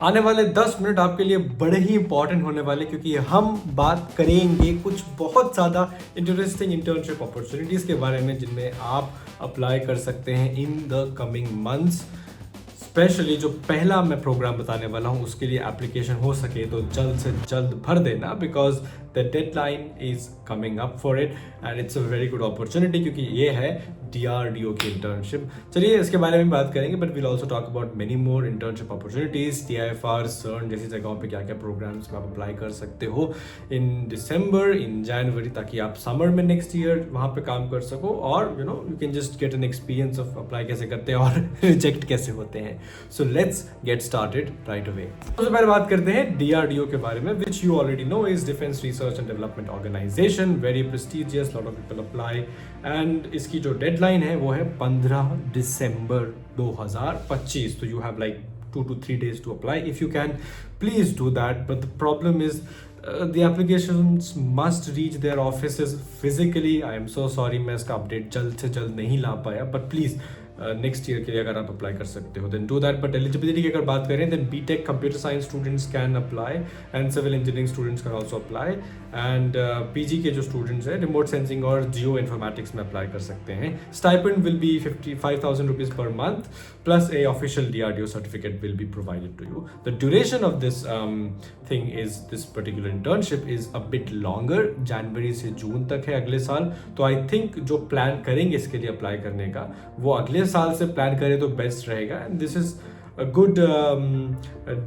आने वाले 10 मिनट आपके लिए बड़े ही इंपॉर्टेंट होने वाले, क्योंकि हम बात करेंगे कुछ बहुत ज़्यादा इंटरेस्टिंग इंटर्नशिप अपॉर्चुनिटीज़ के बारे में जिनमें आप अप्लाई कर सकते हैं in the coming months. Specially जो पहला मैं प्रोग्राम बताने वाला हूँ उसके लिए एप्लीकेशन हो सके तो जल्द से जल्द भर देना, because the deadline is coming up for it and it's a very good opportunity, क्योंकि ये है DRDO की इंटर्नशिप। चलिए इसके बारे में बात करेंगे, but will also talk about many more internship opportunities, TIFR, CERN जैसी जगहों पे क्या क्या प्रोग्राम्स में आप अप्लाई कर सकते हो इन दिसंबर, इन जनवरी, ताकि आप समर में नेक्स्ट ईयर वहाँ पे काम कर सको और you can just get an experience of apply कैसे करते हैं और रिजेक्ट कैसे होते हैं। So let's get started right away. सबसे पहले बात करते हैं DRDO के बारे में, which you already know is defence research and development organisation, very prestigious, lot of people apply and इसकी जो डेडलाइन है वो है 15 दिसंबर 2025। तो you have like 2 to 3 days to apply. If you can, please do that. But the problem is the applications must reach their offices physically. I am so sorry मैं इसका update जल्द से जल्द नहीं ला पाया, but please नेक्स्ट ईयर के लिए अगर आप अप्लाई कर सकते हो then do that. But eligibility की अगर बात करें then BTech computer science students can apply and civil engineering students can also apply and PG के जो स्टूडेंट्स हैं रिमोट सेंसिंग और जियो इन्फॉर्मेटिक्स में अप्लाई कर सकते हैं। Stipend will be 55,000 rupees per month plus a official DRDO certificate will be provided to you. The duration of this thing is this particular internship is a bit longer, जनवरी से जून तक है अगले साल। तो आई थिंक जो plan करेंगे इसके लिए अप्लाई करने का वो अगले साल से प्लान करें तो बेस्ट रहेगा। And this is a good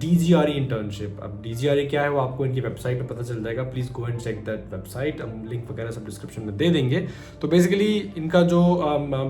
DGRE internship. अब DGRE क्या है वो आपको इनकी वेबसाइट पे पता चल जाएगा, please go and check that website, हम लिंक वगैरह सब डिस्क्रिप्शन में दे देंगे। तो बेसिकली इनका जो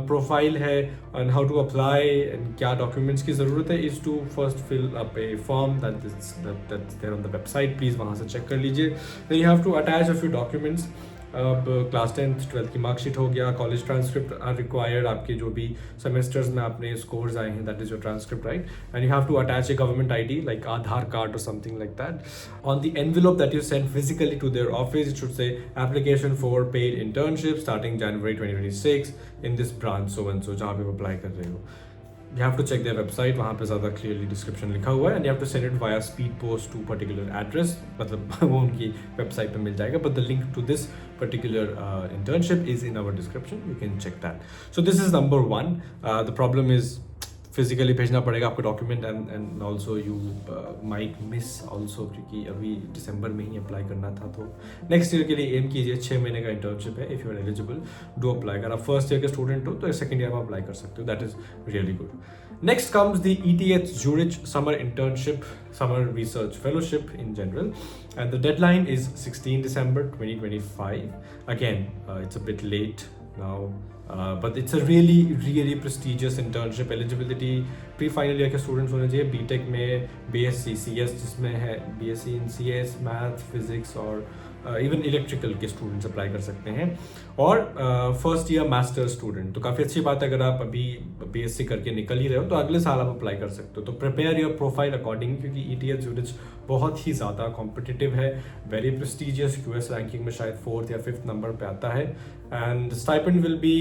प्रोफाइल है and how to apply and क्या डॉक्यूमेंट्स की ज़रूरत है is to first fill up a form that's there on the website, please वहाँ से चेक कर लीजिए। Then you have to attach a few documents. अब क्लास 10th 12th की मार्कशीट हो गया, कॉलेज ट्रांसक्रिप्ट आर रिक्वायर्ड, आपके जो भी सेमेस्टर्स में आपने स्कोर्स आए हैं that is your transcript, right? And you have to attach a government ID like Aadhaar card और something like that on the envelope that you send physically to their office. It should say application for paid internship starting January 2026 in this branch so and so, जहाँ पे आप apply कर रहे हो। You have to check their website, वहाँ पे ज़्यादा clearly description लिखा हुआ है, and you have to send it via speed post to particular address, मतलब वो उनकी website पे मिल जाएगा, but the link to this particular internship is in our description, you can check that. So this is number one. The problem is physically भेजना पड़ेगा आपको document and also you might miss also, क्योंकि अभी दिसंबर में ही apply करना था। तो next year के लिए एम कीजिए, 6 महीने का इंटर्नशिप है। If you are eligible do apply. अगर आप फर्स्ट ईयर के स्टूडेंट हो तो सेकंड ईयर में अप्लाई कर सकते हो, that is really good. Next comes the ETH Zurich summer internship, summer research fellowship in general, and the deadline is 16 December 2025। Again it's a bit late now, but it's a really prestigious internship. Eligibility pre-final year के students होने चाहिए। BTech में BSc CS जिसमें है BSc in CS, Math, Physics और even electrical के students apply कर सकते हैं, और फर्स्ट ईयर मास्टर स्टूडेंट। तो काफ़ी अच्छी बात है, अगर आप अभी BSc करके निकल ही रहे हो तो अगले साल आप अप्लाई कर सकते हो। तो प्रिपेयर योर प्रोफाइल अकॉर्डिंग, क्योंकि ETH Zurich बहुत ही ज़्यादा कॉम्पिटिटिव है, वेरी प्रेस्टिजियस, US रैंकिंग में शायद 4th या 5th नंबर पे आता है। And stipend will be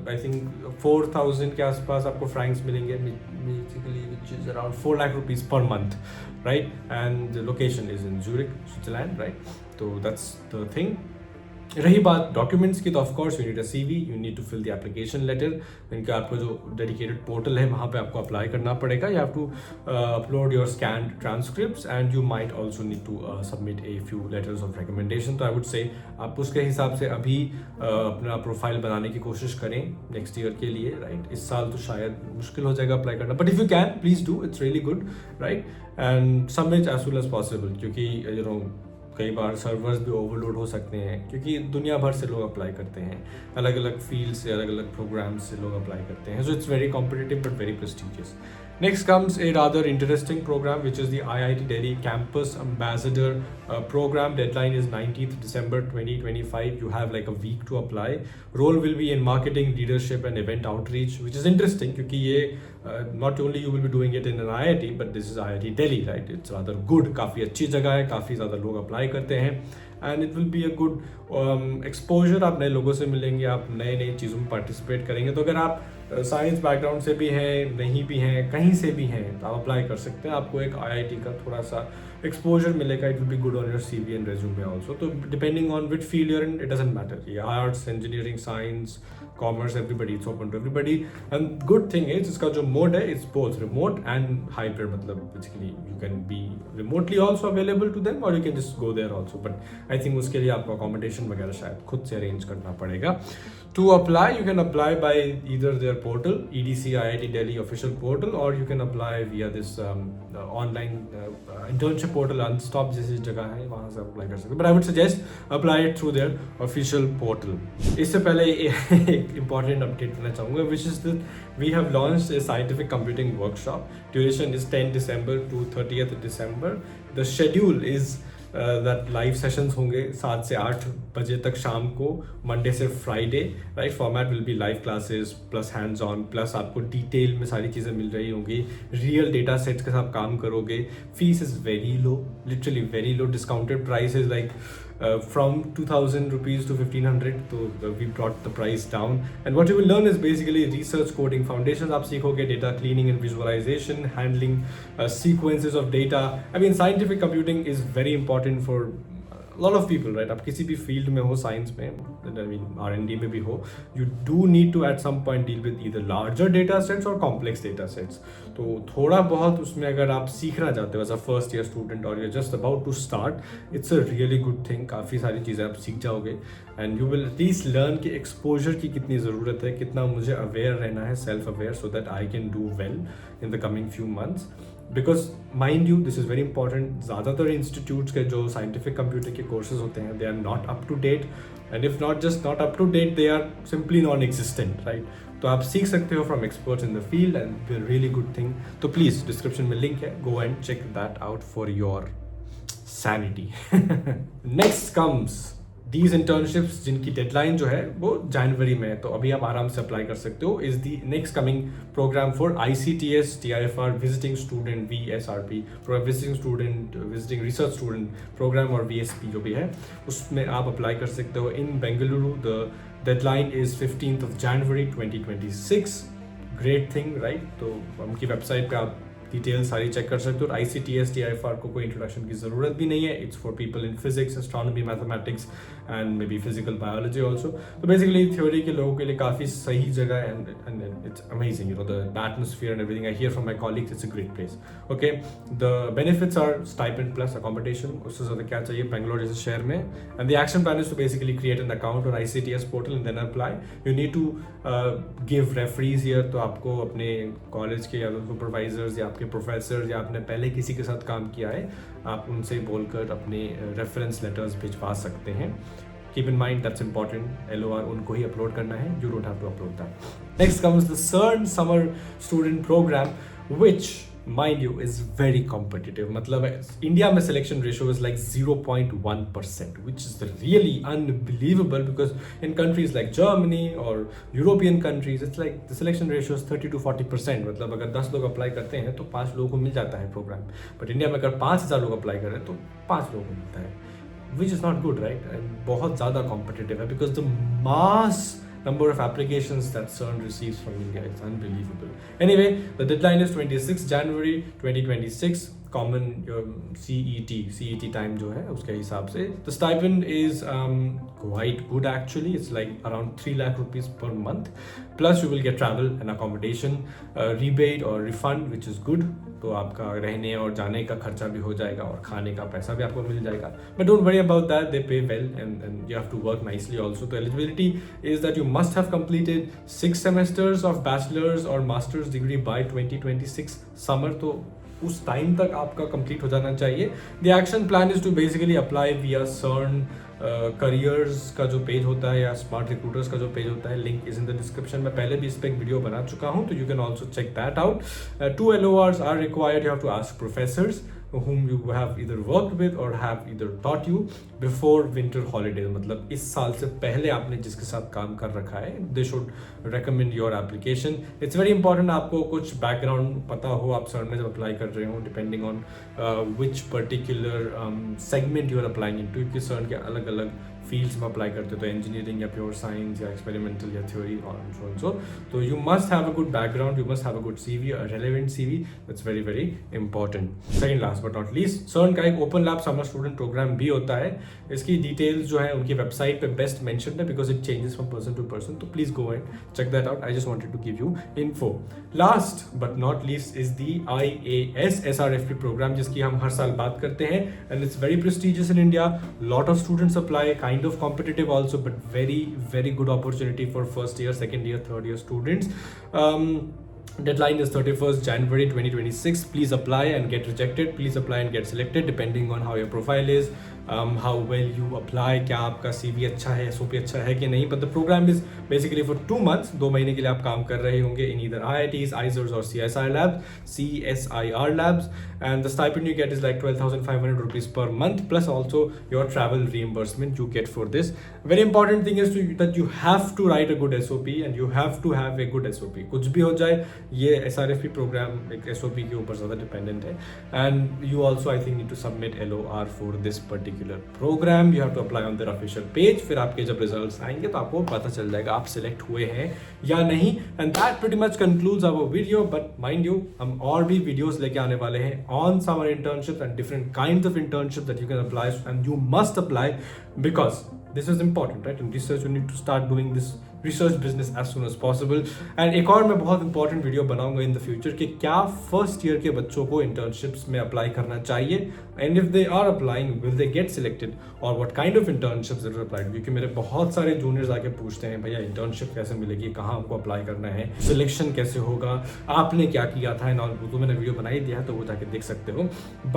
I think 4,000 के आसपास आपको फ्रैंक्स मिलेंगे, basically which is around 4 lakh rupees per month, right? And location is in Zurich, Switzerland, right? तो दैट्स द थिंग। रही बात डॉक्यूमेंट्स की, तो of course you need a CV, you need to fill the application letter. इनका आपको जो dedicated portal है वहाँ पे आपको अप्लाई करना पड़ेगा। You have to upload your scanned transcripts and you might also need to submit a few letters of recommendation. तो आई वुड से आप उसके हिसाब से अभी अपना प्रोफाइल बनाने की कोशिश करें नेक्स्ट ईयर के लिए, राइट? इस साल तो शायद मुश्किल हो जाएगा अप्लाई करना, but if you can please do, it's really good, right? And submit as soon as possible, क्योंकि यू नो कई बार सर्वर्स भी ओवरलोड हो सकते हैं, क्योंकि दुनिया भर से लोग अप्लाई करते हैं, अलग अलग फील्ड से, अलग अलग प्रोग्राम्स से लोग अप्लाई करते हैं। So it's very competitive but very prestigious. Next comes a rather interesting program, which is the IIT Delhi Campus Ambassador program. Deadline is 19th December 2025. You have like a week to apply. Role will be in marketing, leadership and event outreach, which is interesting क्योंकि ये not only you will be doing it in an IIT, but this is IIT Delhi, right? It's rather good, काफ़ी अच्छी जगह है, काफ़ी ज़्यादा लोग apply करते हैं and it will be a good exposure. आप नए लोगों से मिलेंगे, आप नए नई चीज़ों में पार्टिसिपेट करेंगे। तो अगर आप साइंस बैकग्राउंड से भी हैं, नहीं भी हैं, कहीं से भी हैं, तो आप अप्लाई कर सकते हैं। आपको एक IIT का थोड़ा सा एक्सपोजर मिलेगा, it will be good on your CV and resume also. तो depending on which field you're in, it doesn't matter, ये arts, engineering, science, commerce, everybody, it's open to everybody. And good thing is इसका जो mode है, it's both remote and hybrid, मतलब basically you can be remotely also available to them और you can just go there also, but I think उसके लिए आपको accommodation वगैरह शायद खुद से अरेंज करना पड़ेगा। To apply, you can apply by either their portal, EDC IIT Delhi official portal, or you can apply via this online internship portal, Unstop जैसी जगह है, वहाँ से apply कर सकते हैं। But I would suggest apply it through their official portal. इससे पहले एक important update देना चाहूँगा, which is that we have launched a scientific computing workshop. Duration is 10 December to 30th December. The schedule is that live sessions होंगे 7 से 8 बजे तक शाम को, मंडे से Friday, right. Format will be live classes plus hands on, plus आपको detail में सारी चीज़ें मिल रही होंगी, रियल डेटा सेट्स के साथ काम करोगे। Fees is very low, literally very low, discounted price is like from 2,000 rupees to 1,500, so we brought the price down. And what you will learn is basically research coding foundations. आप सीखोगे data cleaning and visualization, handling sequences of data. I mean, scientific computing is very important for a lot of people, right? आप किसी भी field में हो, science में, I mean R&D में भी हो, you do need to at some point deal with either larger data sets or complex data sets. तो थोड़ा बहुत उसमें अगर आप सीखना चाहते हो as a first year student और you're just about to start, it's a really good thing. काफ़ी सारी चीज़ें आप सीख जाओगे and you will at least learn कि एक्सपोजर की कितनी ज़रूरत है, कितना मुझे अवेयर रहना है, self aware, so that I can do well in the coming few months. Because mind you, this is very important, ज़्यादातर इंस्टीट्यूट्स के जो साइंटिफिक कंप्यूटर के कोर्सेज होते हैं, they are not up to date, and if not just not up to date, they are simply non existent, right. तो आप सीख सकते हो from experts in the field and really good thing. तो please description में link है, go and check that out for your sanity. Next comes these internships जिनकी deadline जो है वो जनवरी में है, तो अभी आप आराम से अप्लाई कर सकते हो। Is the next coming programme for ICTS TIFR visiting student VSRP programme, visiting student, visiting research student programme और VSP जो भी है, उसमें आप अप्लाई कर सकते हो in Bengaluru. The deadline is 15th of January 2026। Great thing, right. तो उनकी वेबसाइट पे आप डिटेल सारी चेक कर सकते हो। और ICTS TIFR को कोई इंट्रोडक्शन की ज़रूरत भी नहीं है, it's for people in physics, astronomy, mathematics and maybe physical biology also. तो बेसिकली थ्योरी के लोगों के लिए काफ़ी सही जगह है and it's amazing, you know, the atmosphere and everything. I hear from my colleagues it's a great place. Okay, the benefits are stipend plus accommodation, उससे ज़्यादा क्या चाहिए बेंगलोर जैसे शहर में। And the action plan is to basically create an account on ICTS portal and then apply. You need to give referees here, तो आपको अपने कॉलेज के या सुपरवाइजर्स या आपके प्रोफेसर्स या आपने पहले किसी के साथ काम किया है, आप उनसे बोलकर अपने रेफरेंस लेटर्स भिजवा सकते हैं। Keep in mind that's important. LOR उनको ही अपलोड करना है. You don't have to upload that. Next comes the CERN Summer Student Program, which, mind you, is very competitive. मतलब इंडिया में selection ratio is like 0.1%, which is really unbelievable because in countries like Germany or European countries, it's like the selection ratio is 30 to 40%. मतलब अगर 10 लोग apply करते हैं तो 5 लोगों को मिल जाता है प्रोग्राम. बट इंडिया में अगर 5,000 लोग अप्लाई कर रहे हैं तो 5 लोगों को मिलता है. Which is not good, right? And बहुत ज़्यादा competitive है because the mass number of applications that CERN receives from India is unbelievable. Anyway, the deadline is 26 January 2026. Common CET time जो है उसके हिसाब से. The stipend is quite good actually. It's like around 3 lakh rupees per month. Plus you will get travel and accommodation rebate or refund, which is good. तो आपका रहने और जाने का खर्चा भी हो जाएगा और खाने का पैसा भी आपको मिल जाएगा. But don't worry about that. They pay well and you have to work nicely also. The eligibility is that you must have completed 6 semesters of bachelor's or master's degree by 2026 summer. तो उस time तक आपका complete हो जाना चाहिए. The action plan is to basically apply via CERN careers का जो page होता है या स्मार्ट रिक्रूटर्स का जो पेज होता है. Link is in the description. मैं पहले भी इस पर एक वीडियो बना चुका हूँ, तो you can also check that out. 2 LORs are required. You have to ask professors whom you have either worked with or have either taught you before winter holidays. मतलब इस साल से पहले आपने जिसके साथ काम कर रखा है, they should recommend your application. It's very important आपको कुछ background पता हो आप CERN में जब अप्लाई कर रहे हो, depending on which particular segment you are applying into, क्योंकि CERN के अलग अलग फील्ड्स में अप्लाई करते हो, तो इंजीनियरिंग या प्योर साइंस या एक्सपेरिमेंटल या थ्योरी और सो, तो you must have a good background, you must have a good CV, a relevant CV, that's very very important. Second last but not least, CERN का एक open lab summer student programme भी होता है। इसकी details जो है उनकी website पे बेस्ट मेंशन है because it changes from person to person, तो please go and check that out. I just wanted to give you info. Last but not least is the IAS SRFP programme, जिसकी हम हर साल बात करते हैं and it's very prestigious in India. Lot of students apply, kind of competitive also, but very good opportunity for first year, second year, third year students. Deadline is 31st January 2026. Please apply and get rejected. Please apply and get selected depending on how your profile is, how well you apply, क्या आपका CV अच्छा है, SOP अच्छा है कि नहीं. But the program is basically for 2 months. 2 महीने के लिए आप काम कर रहे होंगे in either IITs, IISERs or CSIR labs, and the stipend you get is like 12,500 rupees per month plus also your travel reimbursement you get for this. Very important thing is that you have to write a good SOP and you have to have a good SOP. कुछ भी हो जाए, ये SRFP programme एक SOP के ऊपर ज़्यादा dependent है। And you also I think need to submit LOR for this particular programme. You have to apply on their official page. फिर आपके जब रिजल्ट्स आएंगे तो आपको पता चल जाएगा आप सिलेक्ट हुए हैं या नहीं। And that pretty much concludes our video, but mind you हम और भी वीडियोस लेके आने वाले हैं on summer internship and different kinds of internship that you can apply and you must apply because this is important, right? In research you need to start doing this research business as soon as possible. And एक और मैं बहुत important video बनाऊंगा in the future कि क्या first year के बच्चों को इंटर्नशिप्स में अप्लाई करना चाहिए, and if they are applying will they get selected, और what kind of internships they are applied. क्योंकि मेरे बहुत सारे जूनियर्स आके पूछते हैं भैया इंटर्नशिप कैसे मिलेगी, कहाँ हमको अप्लाई करना है, सिलेक्शन कैसे होगा, आपने क्या किया था, एंड ऑल। तो मैंने वीडियो बना ही दिया है तो वो जाके देख सकते हो।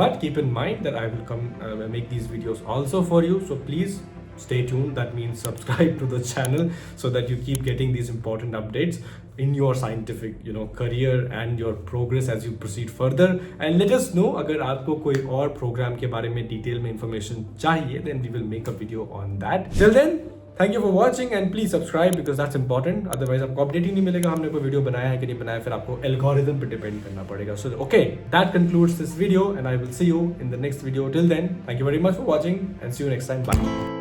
But keep in mind that I will come make these videos also for you, so please stay tuned. That means subscribe to the channel so that you keep getting these important updates in your scientific career and your progress as you proceed further. And let us know अगर आपको कोई और programme के बारे में detail में information चाहिए, then we will make a video on that. Till then, thank you for watching and please subscribe because that's important. Otherwise आपको अपडेट ही नहीं मिलेगा हमने कोई वीडियो बनाया है कि नहीं बनाया, फिर आपको एल्गोरिथम पे डिपेंड करना पड़ेगा. So okay, that concludes this video and I will see you in the next video. Till then, thank you very much for watching and see you next time. Bye.